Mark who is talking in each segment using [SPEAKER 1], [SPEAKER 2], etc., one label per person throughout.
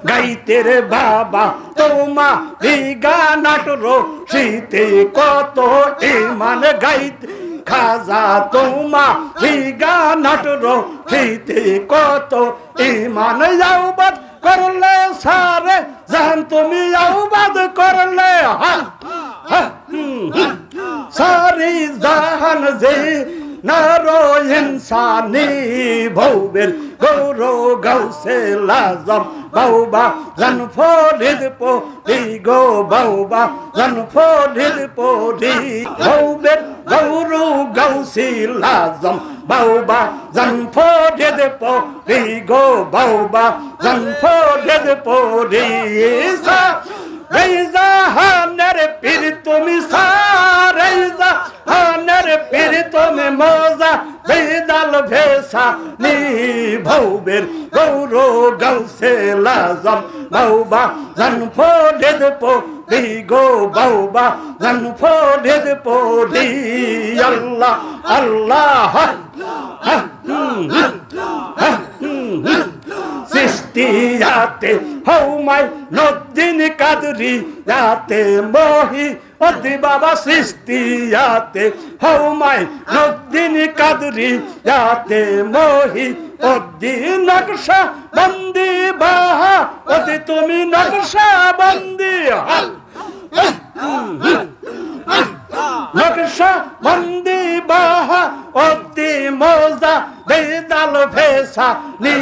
[SPEAKER 1] গাইতে রে বাবা তোমারি গানাট রশিতে কত ইমান গাইতে খাজা তোমারি গানাট রশিতে কত ইমান আউবাদ করলে সারে জান তুমি আউবাদ করলে সারি জাহান যে নারো ইনসানি ভৌবের গৌর গৌসে লাজম বাউবা জান ফরিদ পরি গো বাউবা জান ফরিদ পরি ভৌবের গৌর গৌসি লাজম বাউবা জান ফরিদ পরি গো বাউবা জান ফরিদ পরি সা রেজা হানের পীর তুমি সারেজা হানের পীর তুমি মজা বেদাল ভেসা নি ভৌবের গৌর গৌসে লাজম বাউবা জান ফরিদ পরি গো বাউবা জান ফরিদ পরি আল্লাহ আল্লাহ সৃষ্টিয়াতে হৌমাই নদ্দিন কাদরিয়াতে মহি অতি বাবা সৃষ্টিয়াতে হৌমাই নদ্দিন কাদরিয়াতে মহি অতি নকশা বন্দি বাহা অতি তুমি নকশা বন্দি নকশা বন্দি বাহা অতি মজা বেদাল ভেসা নি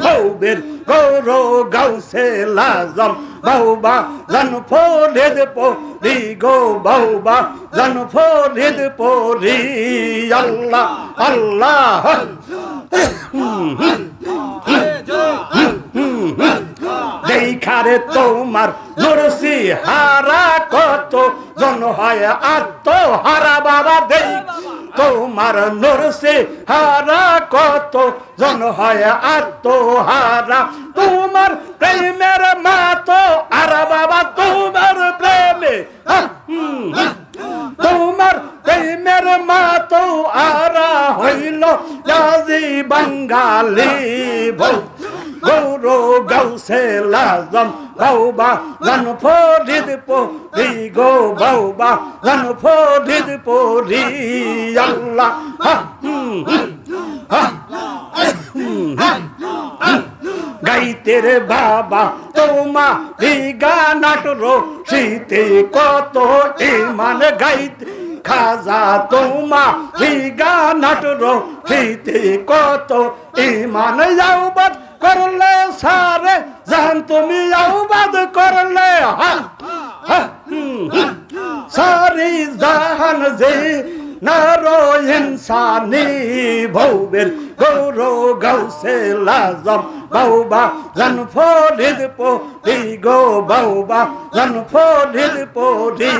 [SPEAKER 1] ভৌবের গৌর গৌসে লাজম বাউবা জান ফরিদ পরি গো বাউবা জান ফরিদ পরি আল্লাহ আল্লাহ দেখারে তোমার নুরসি হারা কত জন হয় আত্মহারা বাবা দেই তোমার নুরসি হারা কত জন হয় আত্মহারা তোমার প্রেমের মাতো আরা বাবা তোমার প্রেমে তোমার প্রেমের মাতো আরা হইল রাজি বাঙ্গালি গৌর গৌসে লাজম বাউবা জান ফরিদ পরি গো বাউবা জান ফরিদ পরি আল্লাহ গাইতে রে বাবা তোমারি গানাট রশিতে কত ইমান গাইতে খাজা তোমারি গানাট রশিতে কত ইমান আউবাদ করলে সারে জান তুমি আউবাদ করলে সারি জাহান যে নারো ইনসানি ভৌবের গৌর গৌসে লাজম বাউবা জান ফরিদ পরি গো বাউবা জান ফরিদ পরি